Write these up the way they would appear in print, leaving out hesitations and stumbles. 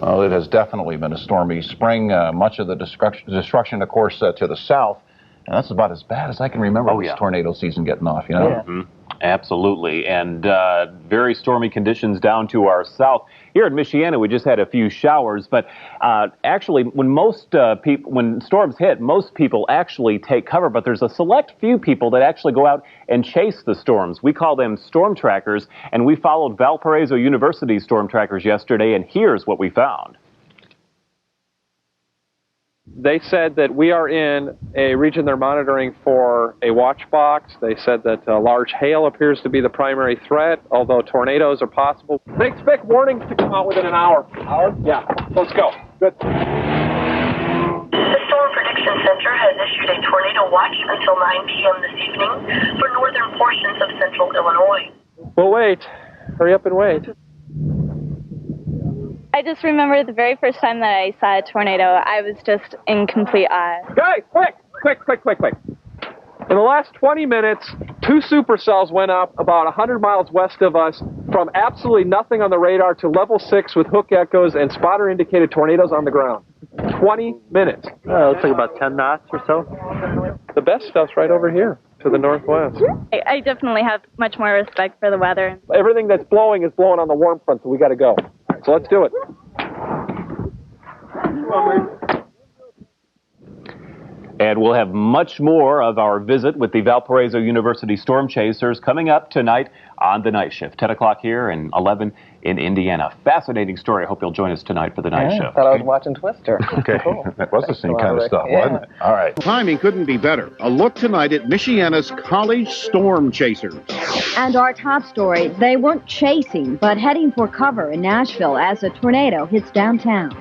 Well, it has definitely been a stormy spring. Much of the destruction, of course, to the south. And that's about as bad as I can remember this tornado season getting off, you know? Yeah. Mm-hmm. Absolutely. And very stormy conditions down to our south. Here in Michiana, we just had a few showers. But actually, when storms hit, most people actually take cover. But there's a select few people that actually go out and chase the storms. We call them storm trackers. And we followed Valparaiso University storm trackers yesterday. And here's what we found. They said that we are in a region they're monitoring for a watch box. They said that large hail appears to be the primary threat, although tornadoes are possible. They expect warnings to come out within an hour. Hour? Yeah. Let's go. Good. The Storm Prediction Center has issued a tornado watch until 9 p.m. this evening for northern portions of central Illinois. We'll wait. Hurry up and wait. I just remember the very first time that I saw a tornado, I was just in complete awe. Guys, quick. In the last 20 minutes, 2 supercells went up about 100 miles west of us from absolutely nothing on the radar to level 6 with hook echoes and spotter-indicated tornadoes on the ground. 20 minutes. Looks like about 10 knots or so. The best stuff's right over here to the northwest. I definitely have much more respect for the weather. Everything that's blowing is blowing on the warm front, so we got to go. So let's do it. And we'll have much more of our visit with the Valparaiso University Storm Chasers coming up tonight on the night shift. 10 o'clock here and 11 in Indiana. Fascinating story. I hope you'll join us tonight for the night shift. I thought I was watching Twister. Okay. Cool. That was the same kind of stuff, wasn't it? All right. Timing couldn't be better. A look tonight at Michiana's college storm chasers. And our top story, they weren't chasing, but heading for cover in Nashville as a tornado hits downtown.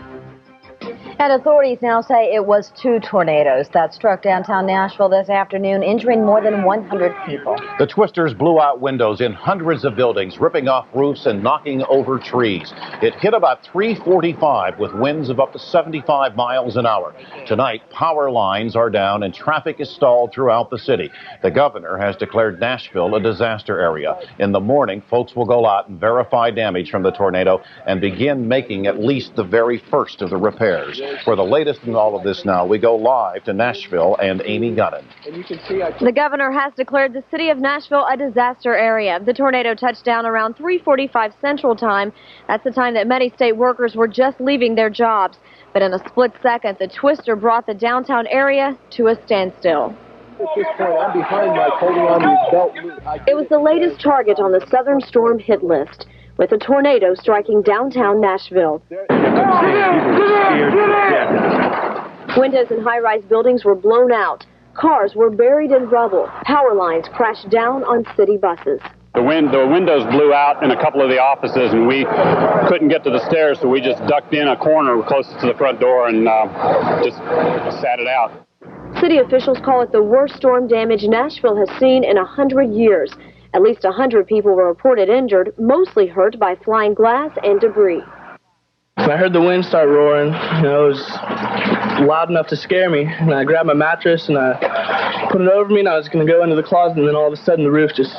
And authorities now say it was 2 tornadoes that struck downtown Nashville this afternoon, injuring more than 100 people. The twisters blew out windows in hundreds of buildings, ripping off roofs and knocking over trees. It hit about 3:45 with winds of up to 75 miles an hour. Tonight, power lines are down and traffic is stalled throughout the city. The governor has declared Nashville a disaster area. In the morning, folks will go out and verify damage from the tornado and begin making at least the very first of the repairs. For the latest in all of this now, we go live to Nashville and Amy Gunnan. The governor has declared the city of Nashville a disaster area. The tornado touched down around 3:45 Central Time. That's the time that many state workers were just leaving their jobs. But in a split second, the twister brought the downtown area to a standstill. At this point, I'm behind Mike, holding on to his belt. It was the latest target on the Southern Storm hit list, with a tornado striking downtown Nashville. Windows in high-rise buildings were blown out. Cars were buried in rubble. Power lines crashed down on city buses. The windows blew out in a couple of the offices, and we couldn't get to the stairs, so we just ducked in a corner closest to the front door and just sat it out. City officials call it the worst storm damage Nashville has seen in 100 years. At least 100 people were reported injured, mostly hurt by flying glass and debris. When I heard the wind start roaring, it was loud enough to scare me. And I grabbed my mattress and I put it over me, and I was going to go into the closet, and then all of a sudden the roof just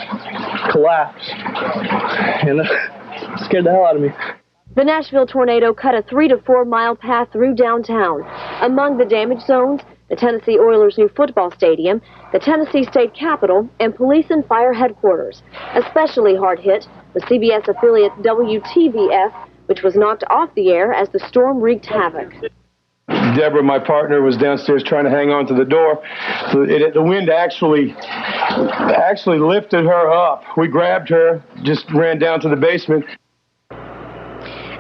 collapsed. And it scared the hell out of me. The Nashville tornado cut a 3 to 4 mile path through downtown. Among the damaged zones, the Tennessee Oilers' new football stadium, the Tennessee State Capitol, and police and fire headquarters. Especially hard hit was CBS affiliate WTVF, which was knocked off the air as the storm wreaked havoc. Deborah, my partner, was downstairs trying to hang on to the door. The wind actually lifted her up. We grabbed her, just ran down to the basement.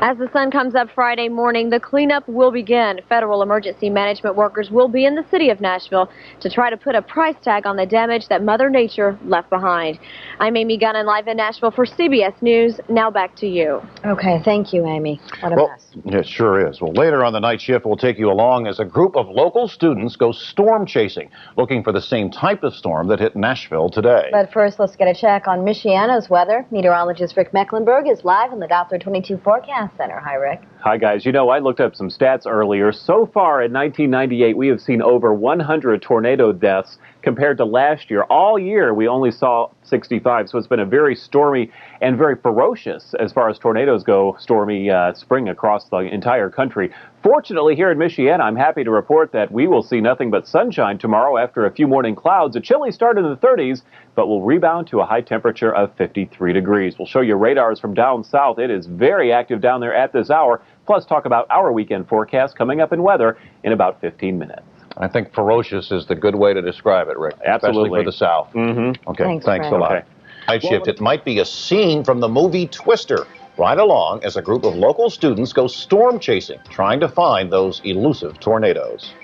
As the sun comes up Friday morning, the cleanup will begin. Federal emergency management workers will be in the city of Nashville to try to put a price tag on the damage that Mother Nature left behind. I'm Amy Gunnan, live in Nashville for CBS News. Now back to you. Okay, thank you, Amy. What a mess. It sure is. Well, later on the night shift, we'll take you along as a group of local students go storm chasing, looking for the same type of storm that hit Nashville today. But first, let's get a check on Michiana's weather. Meteorologist Rick Mecklenburg is live in the Doppler 22 forecast center. Hi, Rick. Hi, guys. You know, I looked up some stats earlier. So far in 1998, we have seen over 100 tornado deaths compared to last year. All year, we only saw 65. So it's been a very stormy and very ferocious, as far as tornadoes go, stormy spring across the entire country. Fortunately, here in Michiana, I'm happy to report that we will see nothing but sunshine tomorrow after a few morning clouds. A chilly start in the 30s, but will rebound to a high temperature of 53 degrees. We'll show you radars from down south. It is very active down there at this hour. Plus, talk about our weekend forecast coming up in weather in about 15 minutes. I think ferocious is the good way to describe it, Rick. Absolutely. Especially for the South. Mm-hmm. Okay, thanks a lot. Okay. Night shift, it might be a scene from the movie Twister. Right along as a group of local students go storm chasing, trying to find those elusive tornadoes.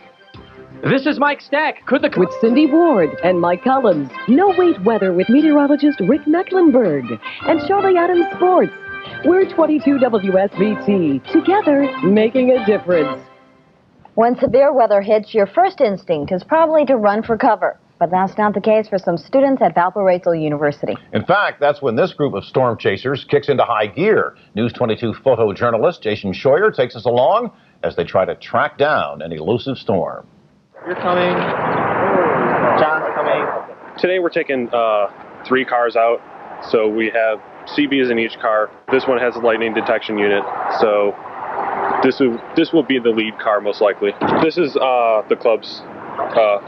This is Mike Stack. With Cindy Ward and Mike Collins. No wait weather with meteorologist Rick Mecklenburg and Charlie Adams Sports. We're 22 WSBT, together making a difference. When severe weather hits, your first instinct is probably to run for cover. But that's not the case for some students at Valparaiso University. In fact, that's when this group of storm chasers kicks into high gear. News 22 photojournalist Jason Scheuer takes us along as they try to track down an elusive storm. You're coming. John's coming. Today we're taking 3 cars out. So we have CBs in each car. This one has a lightning detection unit. So this will be the lead car most likely. This is the club's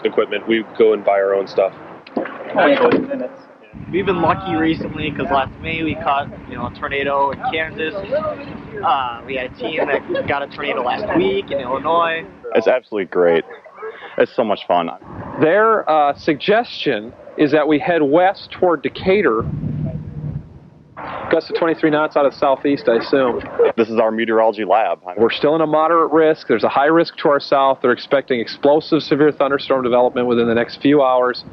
equipment. We go and buy our own stuff. 20 minutes. We've been lucky recently because last May we caught a tornado in Kansas. We had a team that got a tornado last week in Illinois. It's absolutely great. It's so much fun. Their suggestion is that we head west toward Decatur. Gusts of 23 knots out of southeast, I assume. This is our meteorology lab. We're still in a moderate risk. There's a high risk to our south. They're expecting explosive severe thunderstorm development within the next few hours.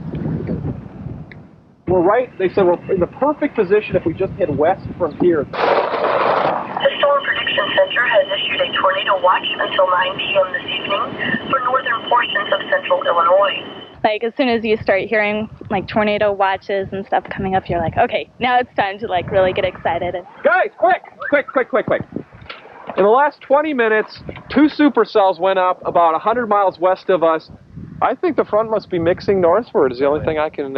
We're right. They said we're in the perfect position if we just head west from here. The Storm Prediction Center has issued a tornado watch until 9 p.m. this evening for northern portions of central Illinois. Like, as soon as you start hearing, like, tornado watches and stuff coming up, you're like, okay, now it's time to, like, really get excited. Guys, quick! In the last 20 minutes, 2 supercells went up about 100 miles west of us. I think the front must be mixing northward is the only thing I can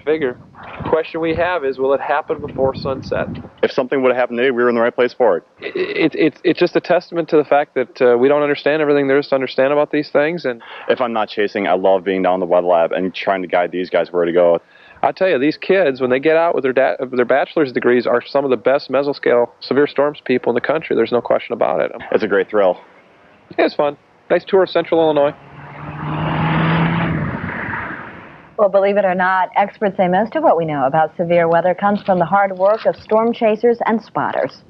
figure. The question we have is, will it happen before sunset? If something would have happened today, we were in the right place for it. It's just a testament to the fact that we don't understand everything there is to understand about these things. And if I'm not chasing, I love being down in the weather lab and trying to guide these guys where to go. I tell you, these kids, when they get out with their bachelor's degrees, are some of the best mesoscale severe storms people in the country. There's no question about it. It's a great thrill. Yeah, it's fun. Nice tour of central Illinois. Well, believe it or not, experts say most of what we know about severe weather comes from the hard work of storm chasers and spotters.